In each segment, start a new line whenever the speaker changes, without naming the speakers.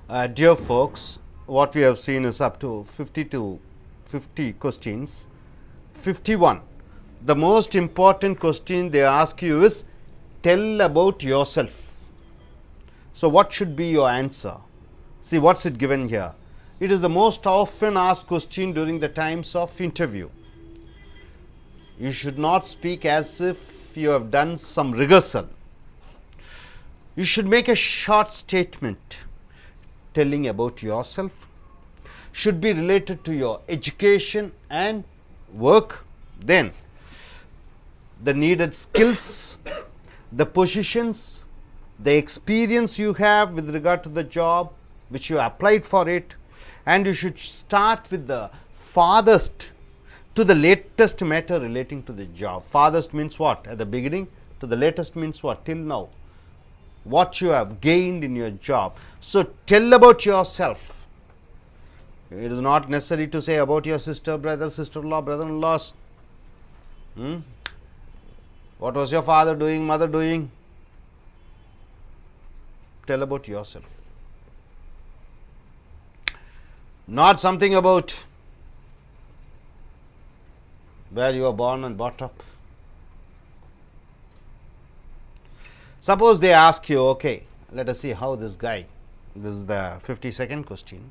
Dear folks, what we have seen is up to 50 questions. 51. The most important question they ask you is tell about yourself. So, what should be your answer? See, what's it given here? It is the most often asked question during the times of interview. You should not speak as if you have done some rehearsal. You should make a short statement telling about yourself, should be related to your education and work, then the needed skills, the positions, the experience you have with regard to the job which you applied for it, and you should start with the farthest to the latest matter relating to the job. Farthest means what? At the beginning. To the latest means what? Till now. What you have gained in your job. So, tell about yourself. It is not necessary to say about your sister, brother, sister-in-law, brother-in-laws. What was your father doing, mother doing? Tell about yourself. Not something about where you were born and brought up. Suppose they ask you, okay, let us see how this guy, this is the 52nd question.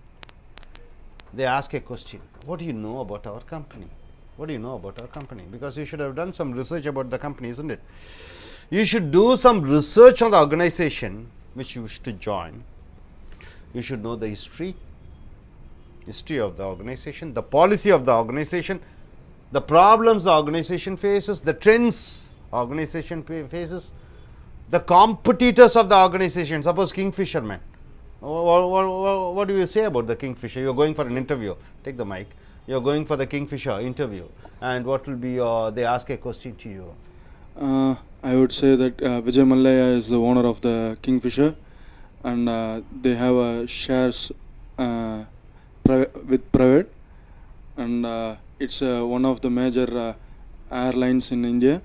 They ask a question, what do you know about our company? What do you know about our company? Because you should have done some research about the company, isn't it? You should do some research on the organization which you wish to join. You should know the history of the organization, the policy of the organization, the problems the organization faces, the trends organization faces, the competitors of the organization. Suppose Kingfisher man. What do you say about the Kingfisher? You are going for an interview. Take the mic. You are going for the Kingfisher interview, and what will be your? They ask a question to you.
I would say that Vijay Mallaya is the owner of the Kingfisher, and they have shares with private, and it's one of the major airlines in India.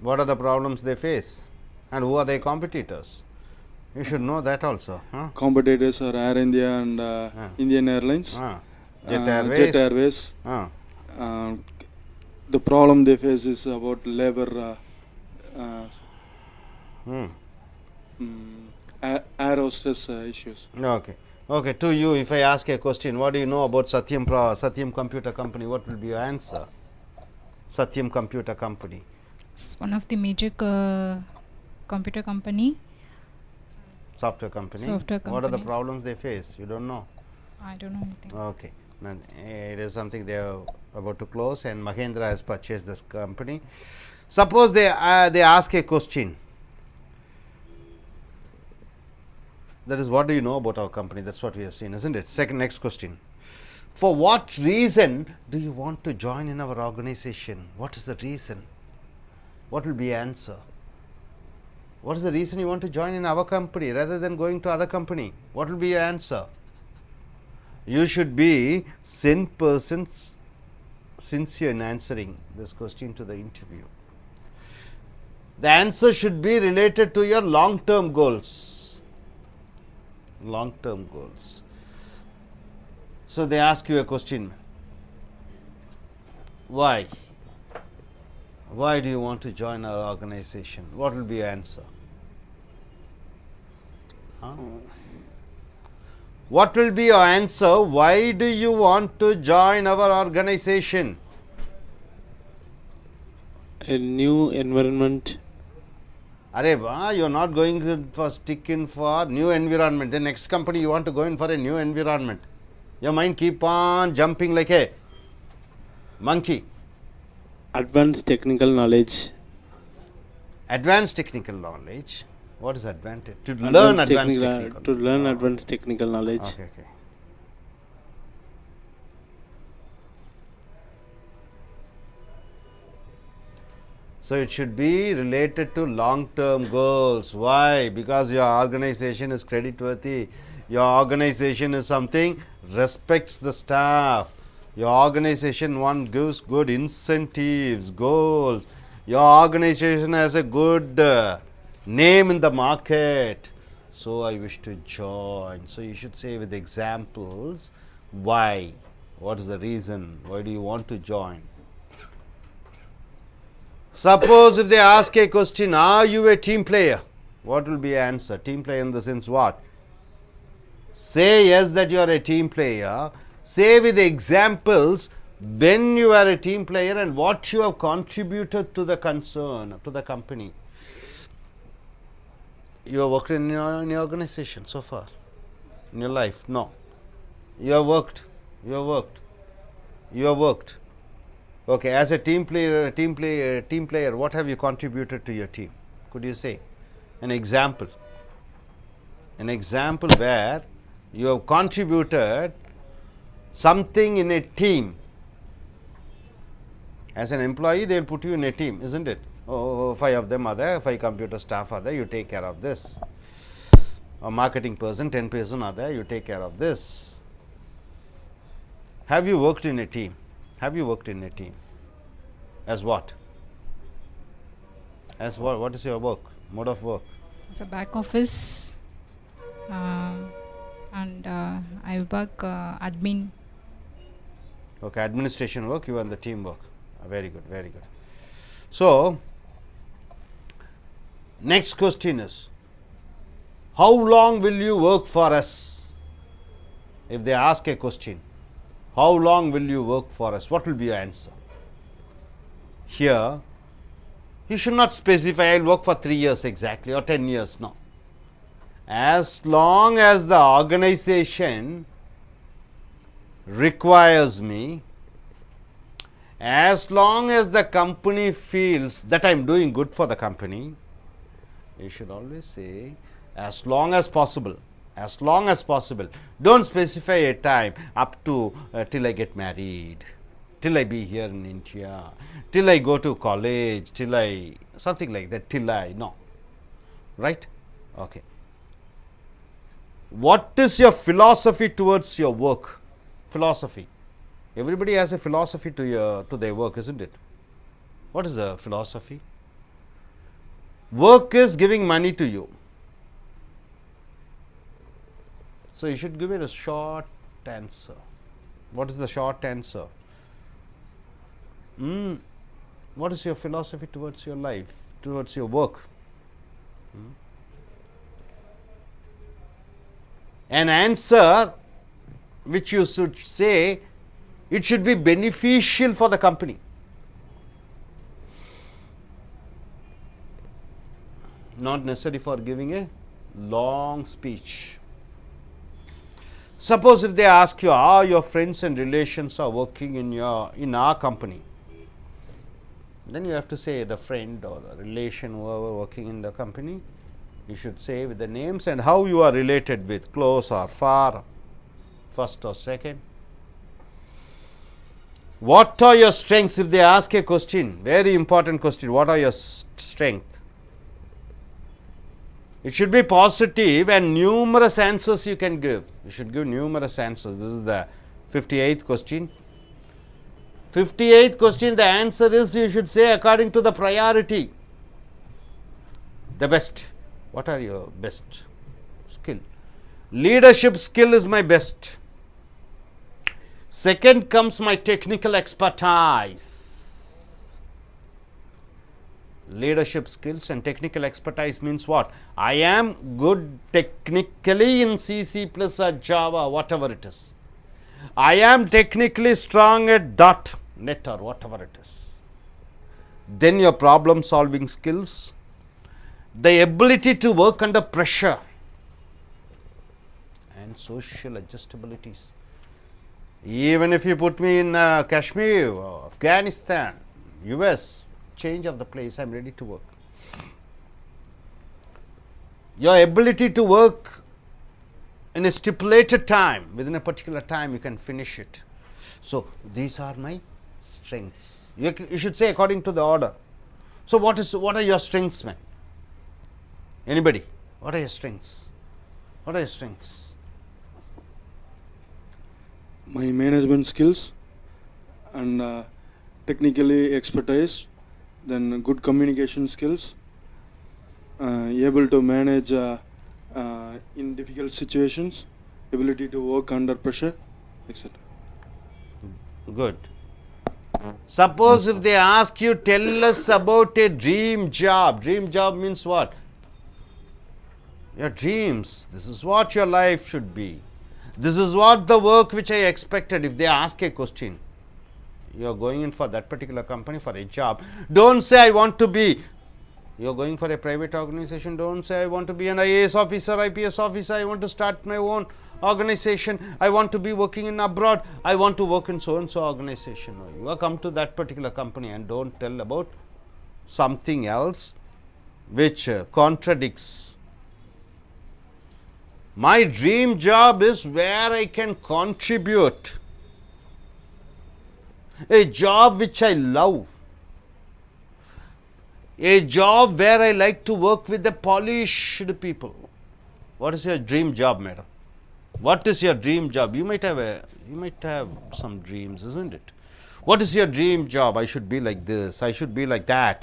What are the problems they face, and who are their competitors? You should know that also.
Competitors are Air India and Indian Airlines, Jet Airways. The problem they face is about labor, air hostess issues.
Okay. Okay, to you, if I ask a question, what do you know about Satyam Computer Company? What will be your answer? Satyam Computer Company.
It's one of the major computer company.
Software company. What are the problems they face? You don't know?
I don't know anything.
Okay. Now, it is something they are about to close, and Mahindra has purchased this company. Suppose they ask a question. That is, what do you know about our company? That's what we have seen, isn't it? Next question. For what reason do you want to join in our organization? What is the reason? What will be the answer? What is the reason you want to join in our company rather than going to other company? What will be your answer? You should be 100% sincere in answering this question to the interview. The answer should be related to your long-term goals. Long-term goals. So, they ask you a question. Why? Why do you want to join our organization? What will be your answer? What will be your answer? Why do you want to join our organization?
A new environment.
Arey, you are not going for stick in for new environment. The next company you want to go in for a new environment. Your mind keep on jumping like a monkey.
Advanced technical knowledge.
Advanced technical knowledge. What is advantage? To learn advanced technical.
To learn advanced technical knowledge.
Okay. So, it should be related to long-term goals. Why? Because your organization is creditworthy. Your organization is something respects the staff. Your organization gives good incentives, goals. Your organization has a good name in the market. So I wish to join. So you should say with examples why. What is the reason? Why do you want to join? Suppose if they ask a question, are you a team player? What will be your answer? Team player in the sense what? Say yes that you are a team player. Say with examples when you are a team player and what you have contributed to the concern, to the company. You have worked in your organization so far in your life? No. You have worked. You have worked. You have worked. Okay, as a team player, what have you contributed to your team? Could you say an example? An example where you have contributed something in a team. As an employee, they will put you in a team, isn't it? Oh, 5 of them are there, 5 computer staff are there, you take care of this. A marketing person, 10 person are there, you take care of this. Have you worked in a team? Have you worked in a team? As what? As what? What is your work? Mode of work?
It's a back office, and I work admin.
Okay, administration work, you and the team work. Very good, very good. So, next question is, how long will you work for us? If they ask a question, how long will you work for us? What will be your answer? Here, you should not specify, I will work for 3 years exactly or 10 years. No. As long as the organization requires me, as long as the company feels that I am doing good for the company, you should always say as long as possible. As long as possible. Don't specify a time up to till I get married, till I be here in India, till I go to college, till I something like that, till I no. Right? Okay. What is your philosophy towards your work? Philosophy. Everybody has a philosophy to their work, isn't it? What is the philosophy? Work is giving money to you. So you should give it a short answer. What is the short answer? What is your philosophy towards your life, towards your work? An answer which you should say, it should be beneficial for the company. Not necessary for giving a long speech. Suppose if they ask you, how your friends and relations are working in our company, then you have to say the friend or the relation whoever working in the company. You should say with the names and how you are related with, close or far, first or second. What are your strengths? If they ask a question, very important question, what are your strengths? It should be positive and numerous answers you can give. You should give numerous answers. This is the 58th question. 58th question, the answer is you should say according to the priority. The best. What are your best skill? Leadership skill is my best. Second comes my technical expertise. Leadership skills and technical expertise means what? I am good technically in C, C++ or Java, whatever it is. I am technically strong at .NET or whatever it is. Then your problem solving skills, the ability to work under pressure, and social adjustabilities. Even if you put me in Kashmir, Afghanistan, US, change of the place, I am ready to work. Your ability to work in a stipulated time, within a particular time you can finish it. So, these are my strengths. You should say according to the order. So, what are your strengths, man? Anybody? What are your strengths? What are your strengths?
My management skills and technically expertise, then good communication skills, able to manage in difficult situations, ability to work under pressure, etc.
Good. Suppose if they ask you, tell us about a dream job. Dream job means what? Your dreams. This is what your life should be. This is what the work which I expected. If they ask a question, you are going in for that particular company for a job. Don't say I want to be. You are going for a private organization. Don't say I want to be an IAS officer, IPS officer. I want to start my own organization. I want to be working in abroad. I want to work in so and so organization. No, you are come to that particular company and don't tell about something else which contradicts. My dream job is where I can contribute. A job which I love. A job where I like to work with the polished people. What is your dream job, madam? What is your dream job? You might have some dreams, isn't it? What is your dream job? I should be like this. I should be like that.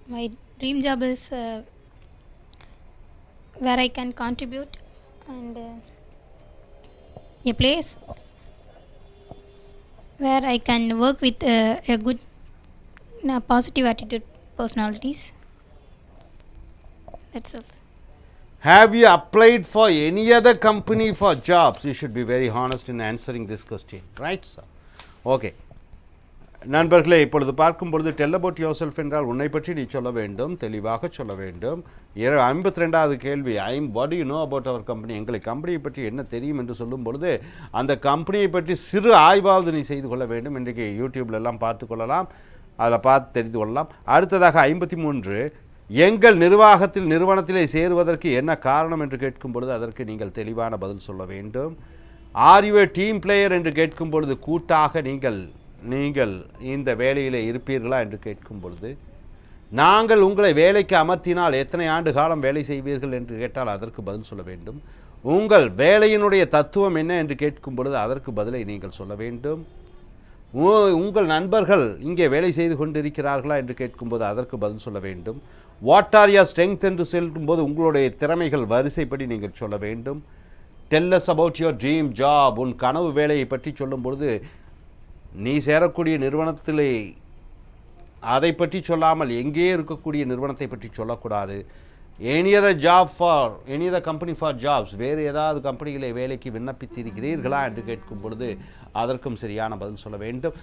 My dream job is where I can contribute and a place where I can work with a good positive attitude personalities. That's all.
Have you applied for any other company for jobs? You should be very honest in answering this question. Right, sir? Okay. நண்பர்களே, இப்பொழுது பார்க்கும் பொழுது tell about your self என்றால் உன்னை பற்றி நீ சொல்ல வேண்டும், தெளிவாக சொல்ல வேண்டும். 52வது கேள்வி, what you know about our company, எங்களுக்கு கம்பெனியை பற்றி என்ன தெரியும் என்று சொல்லும் பொழுது அந்த கம்பெனியை பற்றி சிறு ஆய்வாவது நீ செய்து கொள்ள வேண்டும். இன்றைக்கு யூடியூப்லெல்லாம் பார்த்து கொள்ளலாம், அதில் பார்த்து தெரிந்து கொள்ளலாம். அடுத்ததாக 53, எங்கள் நிறுவனத்திலே சேருவதற்கு என்ன காரணம் என்று கேட்கும் பொழுது அதற்கு நீங்கள் தெளிவான பதில் சொல்ல வேண்டும். Are you A team player என்று கேட்கும் பொழுது கூட்டாக நீங்கள் இந்த வேலையில் இருப்பீர்களா என்று கேட்கும் பொழுது, நாங்கள் உங்களை வேலைக்கு அமர்த்தினால் எத்தனை ஆண்டு காலம் வேலை செய்வீர்கள் என்று கேட்டால் அதற்கு பதில் சொல்ல வேண்டும். உங்கள் வேலையினுடைய தத்துவம் என்ன என்று கேட்கும் பொழுது அதற்கு பதிலை நீங்கள் சொல்ல வேண்டும். உங்கள் நண்பர்கள் இங்கே வேலை செய்து கொண்டிருக்கிறார்களா என்று கேட்கும்போது அதற்கு பதில் சொல்ல வேண்டும். வாட் ஆர் யுவர் ஸ்ட்ரெங்த் என்று சொல்லும்போது உங்களுடைய திறமைகள் வரிசைப்படி நீங்கள் சொல்ல வேண்டும். Tell us about your dream job, உன் கனவு வேலையை பற்றி சொல்லும் பொழுது நீ சேரக்கூடிய நிறுவனத்திலே அதை பற்றி சொல்லாமல் எங்கே இருக்கக்கூடிய நிறுவனத்தை பற்றி சொல்லக்கூடாது. Any other company for jobs, வேறு ஏதாவது கம்பெனிகளை வேலைக்கு விண்ணப்பித்திருக்கிறீர்களா என்று கேட்கும் பொழுது அதற்கும் சரியான பதில் சொல்ல வேண்டும்.